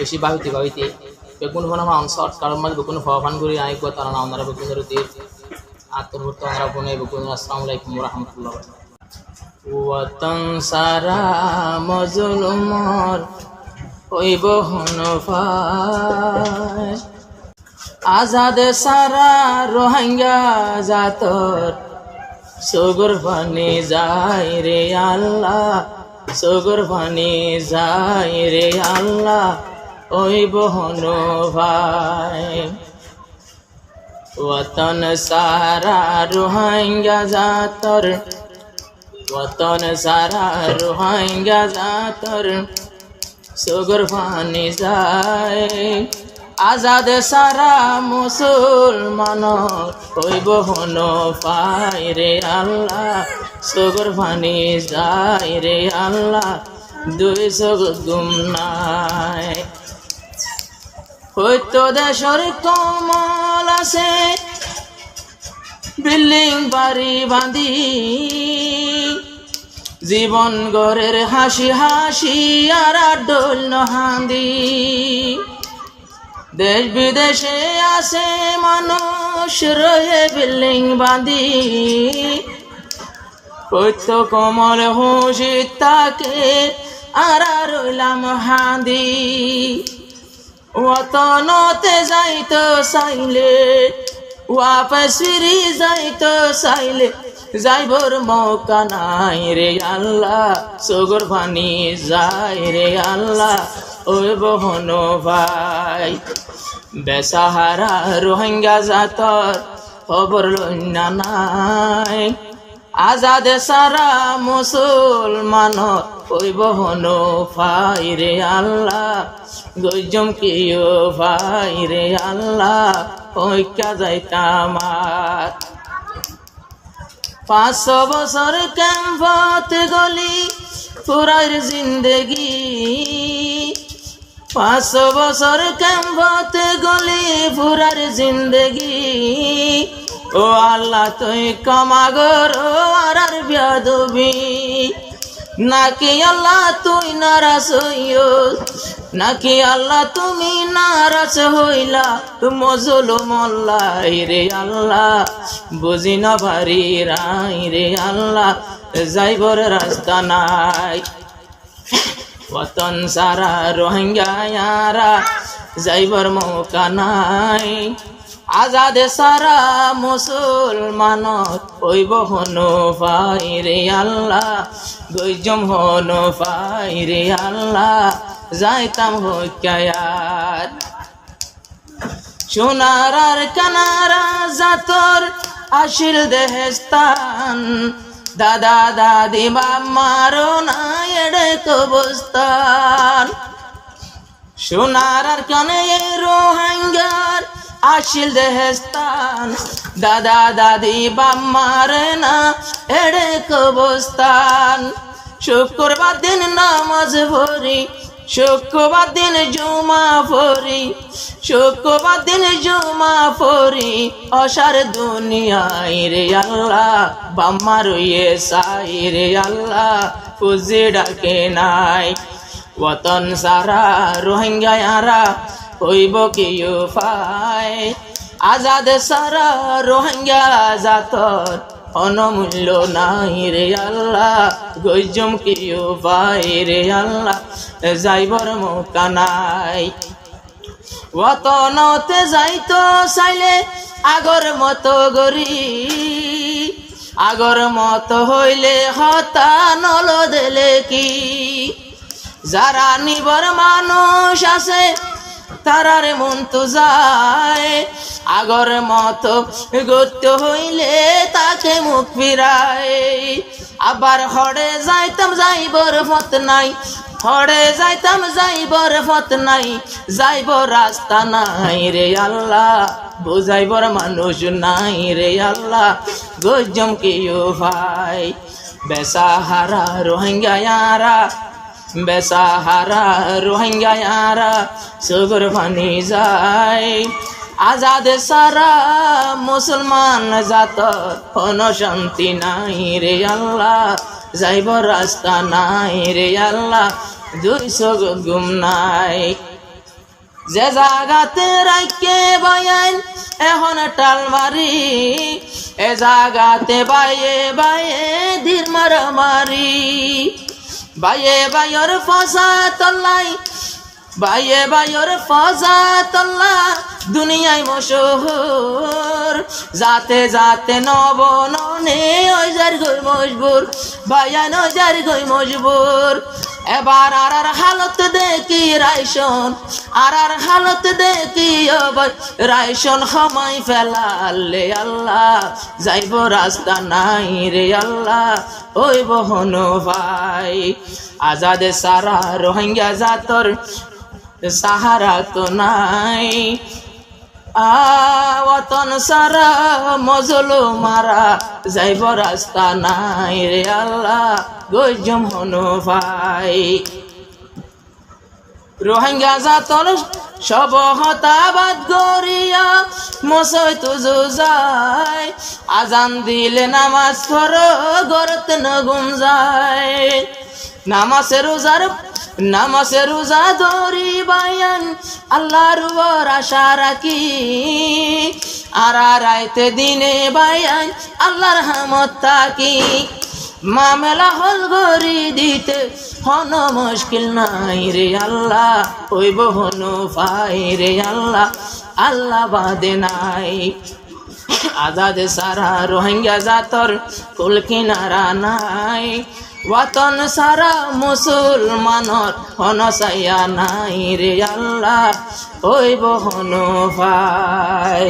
বেশি বাহিতে বেগুন বনামা অংশর কারণ মাঝে বেগুন ফওয়ান করি আরেকবা তারা না ওনারা বেগুনের উতির আত্মভূত ওনারা বনে বেগুন। আসসালামু আলাইকুম রহমতুল্লাহ। ওয়াতন সারা মজলুমর হইব হনফায়, আজাদ সারা রোহিঙ্গা জাতর সগর পানি যায় রে আল্লাহ, সগর পানি যায় রে আল্লাহ ওই বহন ভাই। ওয়াতন সারা রোহিঙ্গা জাতর, ওয়াতন সারা রোহিঙ্গা জাতর সগর পানি যায়, আজাদ সারা মুসলমান হইব হনফায় রে আল্লাহ, সগর পানি যায় রে আল্লাহ দুই সগর গুম নাই। হয়তো দেশর কমল আছে বিল্ডিং বাড়ি বাঁধি, জীবন গড়ের হাসি হাসি আর ডোল নহান্দি, দেশ বিদেশে আছে মানুষ রয়ে বিল্ডিং বাঁধি, কইত কমল হুঁশি তাকে আর রইলাম হাঁদি। ওয়াতনতে যাইতো চাইলে ওয়াপস ফিরি যাইতো চাইলে যাইবর মৌকা নাই রে আল্লাহ, সগর পানি যায় রে আল্লাহ ওই বহন ভাই। বেসাহারা রোহিঙ্গা জাতর খবর লইনা নাই, আজাদ সারা মুসলমান ওই বহন ভাই রে আল্লাহ, গজম কিও ভাই রে আল্লাহ ওইকা যাইতামার। 500 বছর ক্যাম্পত গলি পুরার জিন্দেগি, 500 বছর ক্যাম্পত গলি পুরার জিন্দেগি, ও আল্লাহ তুই ক্ষমা করো আর বেয়াদবি, নাকি আল্লাহ তুই নারাজ হইও, নাকি আল্লাহ তুমি নারাজ হইলা মজলুম আল্লাহ রে আল্লাহ, বুঝি না ভারি রাই রে আল্লাহ যাইবর রাস্তা নাই। ওয়াতন সারা রোহিঙ্গায়ারা যাইবর মৌকা নাই, আজাদ সারা মুসলমান হইব হনফায় রে আল্লাহ, গজম হনফায় রে আল্লাহ যাইতাম হইকায়ার। সোনার আর কানারা জাতর আসিল দেহস্তান, দাদা দাদি বাম্মারো না এড়ে কবস্তান, সোনার আর কানে রোহিঙ্গার আসিল দেহস্তান, দাদা দাদি বাম্মার না এড়ে কবস্তান। শুক্রবার দিন নামাজ পড়ি, শুক্রবার দিন জুমা পড়ি, শুক্রবার দিন জুমা পড়ি, অসার দুনিয়ায় রে আল্লাহ বাম্মার ইয়ে সাই রে আল্লাহ পুজি ডাকে নাই। ওয়াতন সারা রোহিঙ্গায়ারা হইব কি উপায়, আজাদ সারা রোহিঙ্গা জাতর অনমূল্য নাই রে আল্লাহ, গজম কি উপায় রে আল্লাহ যাইবর মৌকা নাই। ওয়াতনতে যাইতো চাইলে আগর মতো গরি, আগর মতো হইলে হতা নল দিলে কি, যারা নিবর মানুষ আছে তারার মন তো যায়, আগর মতো গত্য হইলে তাকে মুখ ফিরায়। আবার হড়ে যাইতাম যাইবর পথ নাই, হড়ে যাইতাম যাইবর পথ নাই, যাইব রাস্তা নাই রে আল্লাহ, বুঝাইবর মানুষ নাই রে আল্লাহ গজম কি ভাই। বেসাহারা রোহিঙ্গায়ারা, বেসাহারা রোহিঙ্গায়ারা সগর পানি যায়, আজাদ সারা মুসলমান জাতর কোনো শান্তি নাই রে আল্লাহ, যাইব রাস্তা নাই রে আল্লাহ, দুই সগর গুম নাই। যে জাগাতে রাইকে বায়ান এখন টালমারি এ জাগাতে বাইয়ে বাইয়ে ধীর মারামারি বাইয়ে বাইর ফসা তল্লাই বাইয়ে বাইর ফসা তল্লা দুনিয়ায় মশহুর যাতে যাতে নব ননে ওই যার গই মজবুর বায়ান ওই যার গই মজবুর এবার আর হালত দেখি রাইশন আর হালত দেখি রাইশন সময় ফেলালে আল্লাহ যাইব রাস্তা নাই রে আল্লাহ ওই বহন ভাই আজাদে সারা রোহিঙ্গা জাতর সাহারা তো নাই ওয়াতন সারা মজলো মারা যাইব রাস্তা নাই রে আল্লাহ গজম হনো ভাই রোহিঙ্গা জাতর সব হতাবাদ গরিয়া মসই তো যায় আজান দিলে নামাজ পড়ো গরত নগুম যায় নামাজে রোজা ধরি বায়ান আল্লাহর উপর আশা রাখি আর রাইতে দিনে বায়ান আল্লাহর রহমত থাকি মামলা হল গরি দিতে হন মুশকিল নাই রে আল্লাহ ওই বহন পাই রে আল্লাহ আল্লাহ বাদে নাই আজাদ সারা রোহিঙ্গা জাতর কুল কিনারা নাই ওয়াতন সারা মুসলমানর হনসাইয়া নাই রে আল্লাহ ওই বহন ভাই।